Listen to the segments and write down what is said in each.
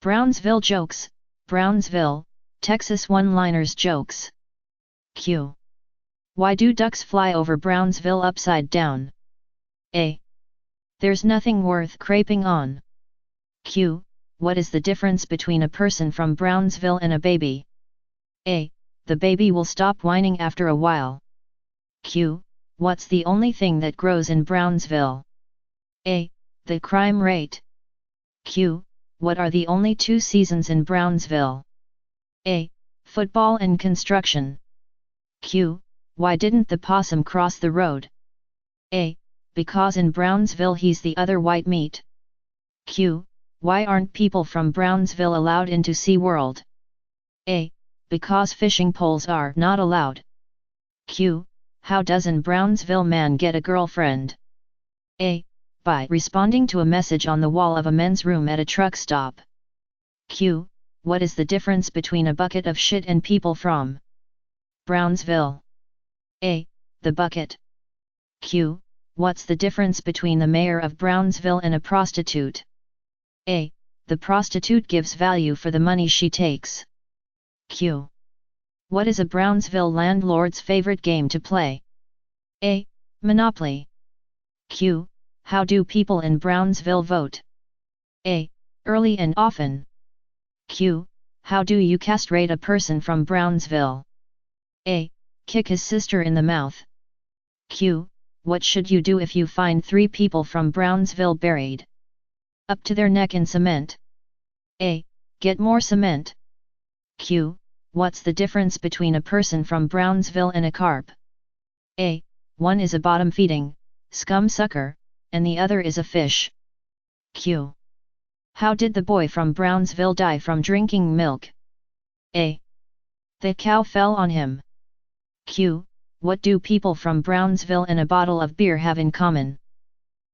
Brownsville jokes, Brownsville, Texas one-liners jokes. Q. Why do ducks fly over Brownsville upside down? A. There's nothing worth craping on. Q. What is the difference between a person from Brownsville and a baby? A. The baby will stop whining after a while. Q. What's the only thing that grows in Brownsville? A. The crime rate. Q. What are the only two seasons in Brownsville? A. Football and construction. Q. Why didn't the possum cross the road? A. Because in Brownsville he's the other white meat. Q. Why aren't people from Brownsville allowed into SeaWorld? A. Because fishing poles are not allowed. Q. How does an Brownsville man get a girlfriend? A. By responding to a message on the wall of a men's room at a truck stop. Q. What is the difference between a bucket of shit and people from Brownsville? A. The bucket. Q. What's the difference between the mayor of Brownsville and a prostitute? A. The prostitute gives value for the money she takes. Q. What is a Brownsville landlord's favorite game to play? A. Monopoly. Q. How do people in Brownsville vote? A. Early and often. Q. How do you castrate a person from Brownsville? A. Kick his sister in the mouth. Q. What should you do if you find 3 people from Brownsville buried up to their neck in cement? A. Get more cement. Q. What's the difference between a person from Brownsville and a carp? A. One is a bottom-feeding scum sucker, and the other is a fish. Q. How did the boy from Brownsville die from drinking milk? A. The cow fell on him. Q. What do people from Brownsville and a bottle of beer have in common?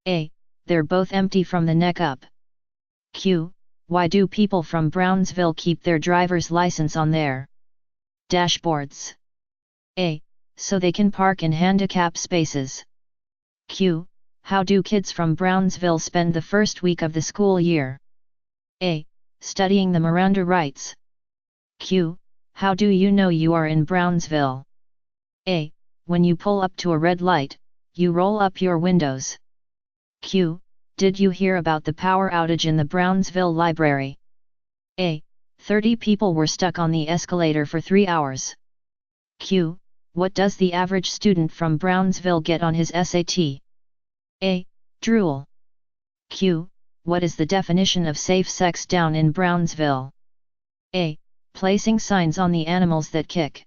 A. They're both empty from the neck up. Q. Why do people from Brownsville keep their driver's license on their dashboards? A. So they can park in handicap spaces. Q. How do kids from Brownsville spend the first week of the school year? A. Studying the Miranda rights. Q. How do you know you are in Brownsville? A. When you pull up to a red light, you roll up your windows. Q. Did you hear about the power outage in the Brownsville library? A. 30 people were stuck on the escalator for 3 hours. Q. What does the average student from Brownsville get on his SAT? A. Drool. Q. What is the definition of safe sex down in Brownsville? A. Placing signs on the animals that kick.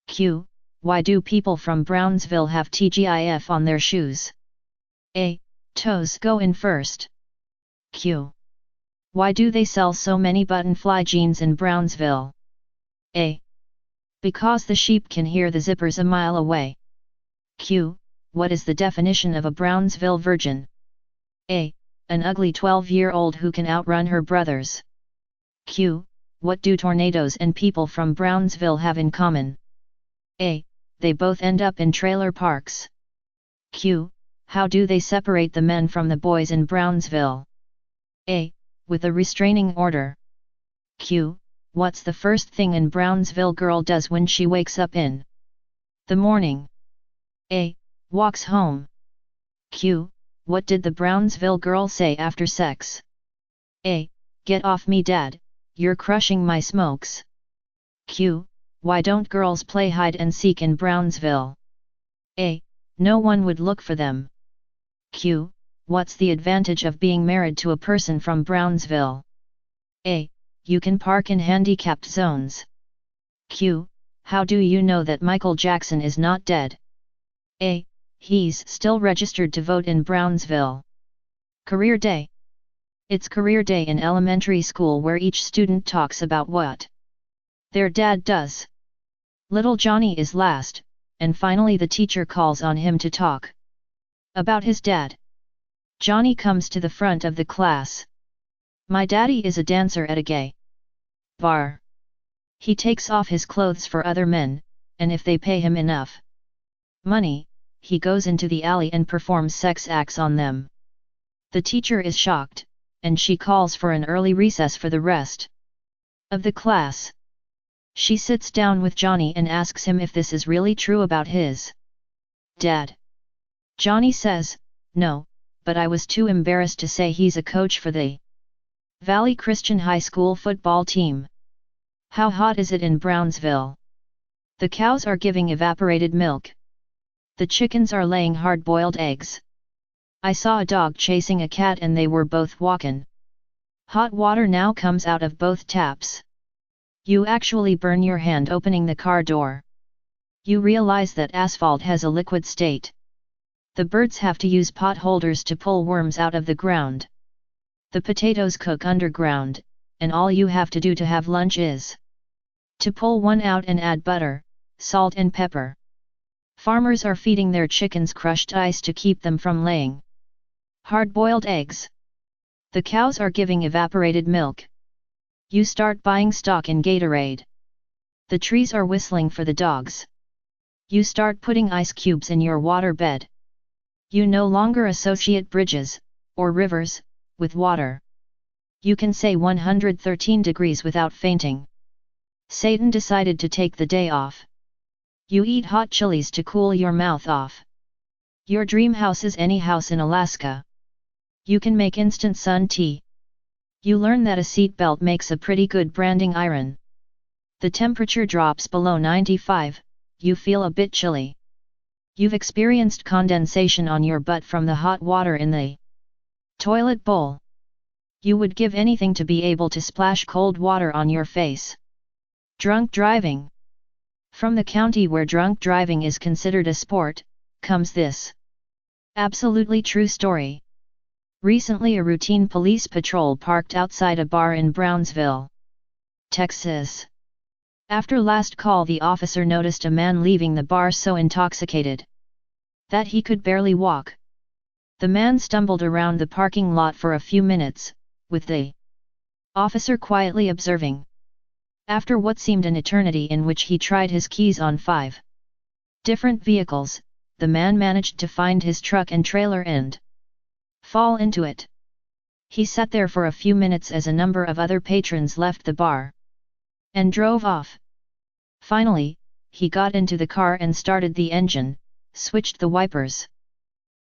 Q. Why do people from Brownsville have TGIF on their shoes? A. Toes go in first. Q. Why do they sell so many button-fly jeans in Brownsville? A. Because the sheep can hear the zippers a mile away. Q. What is the definition of a Brownsville virgin? A. An ugly 12-year-old who can outrun her brothers. Q. What do tornadoes and people from Brownsville have in common? A. They both end up in trailer parks. Q. How do they separate the men from the boys in Brownsville? A. With a restraining order. Q. What's the first thing a Brownsville girl does when she wakes up in the morning? A. Walks home. Q. What did the Brownsville girl say after sex? A. Get off me, Dad, you're crushing my smokes. Q. Why don't girls play hide and seek in Brownsville? A. No one would look for them. Q. What's the advantage of being married to a person from Brownsville? A. You can park in handicapped zones. Q. How do you know that Michael Jackson is not dead? A. He's still registered to vote in Brownsville. Career Day. It's career day in elementary school where each student talks about what their dad does. Little Johnny is last, and finally the teacher calls on him to talk about his dad. Johnny comes to the front of the class. My daddy is a dancer at a gay bar. He takes off his clothes for other men, and if they pay him enough money, he goes into the alley and performs sex acts on them. The teacher is shocked, and she calls for an early recess for the rest of the class. She sits down with Johnny and asks him if this is really true about his dad. Johnny says, "No, but I was too embarrassed to say he's a coach for the Valley Christian High School football team." "How hot is it in Brownsville?" "The cows are giving evaporated milk. The chickens are laying hard-boiled eggs. I saw a dog chasing a cat and they were both walkin'. Hot water now comes out of both taps. You actually burn your hand opening the car door. You realize that asphalt has a liquid state. The birds have to use pot holders to pull worms out of the ground. The potatoes cook underground, and all you have to do to have lunch is to pull one out and add butter, salt and pepper. Farmers are feeding their chickens crushed ice to keep them from laying hard-boiled eggs. The cows are giving evaporated milk. You start buying stock in Gatorade. The trees are whistling for the dogs. You start putting ice cubes in your water bed. You no longer associate bridges, or rivers, with water. You can say 113 degrees without fainting. Satan decided to take the day off. You eat hot chilies to cool your mouth off. Your dream house is any house in Alaska. You can make instant sun tea. You learn that a seat belt makes a pretty good branding iron. The temperature drops below 95, you feel a bit chilly. You've experienced condensation on your butt from the hot water in the toilet bowl. You would give anything to be able to splash cold water on your face. Drunk driving. From the county where drunk driving is considered a sport, comes this absolutely true story. Recently a routine police patrol parked outside a bar in Brownsville, Texas. After last call the officer noticed a man leaving the bar so intoxicated that he could barely walk. The man stumbled around the parking lot for a few minutes, with the officer quietly observing. After what seemed an eternity in which he tried his keys on 5 different vehicles, the man managed to find his truck and trailer and fall into it. He sat there for a few minutes as a number of other patrons left the bar and drove off. Finally, he got into the car and started the engine, switched the wipers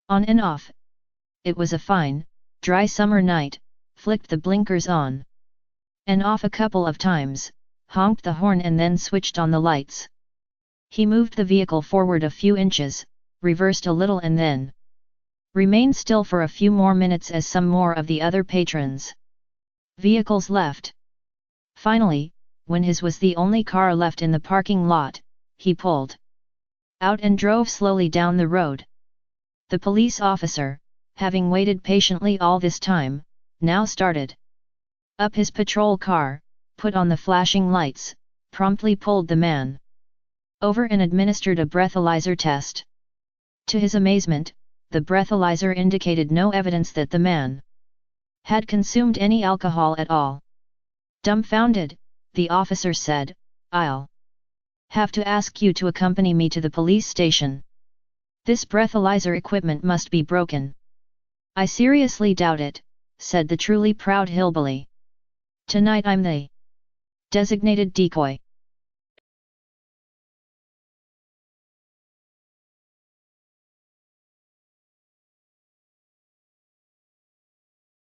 on and off. It was a fine, dry summer night, flicked the blinkers on and off a couple of times, honked the horn and then switched on the lights. He moved the vehicle forward a few inches, reversed a little and then remained still for a few more minutes as some more of the other patrons' vehicles left. Finally, when his was the only car left in the parking lot, he pulled out and drove slowly down the road. The police officer, having waited patiently all this time, now started up his patrol car, put on the flashing lights, promptly pulled the man over and administered a breathalyzer test. To his amazement, the breathalyzer indicated no evidence that the man had consumed any alcohol at all. Dumbfounded, the officer said, "I'll have to ask you to accompany me to the police station. This breathalyzer equipment must be broken." "I seriously doubt it," said the truly proud hillbilly. "Tonight I'm the designated decoy."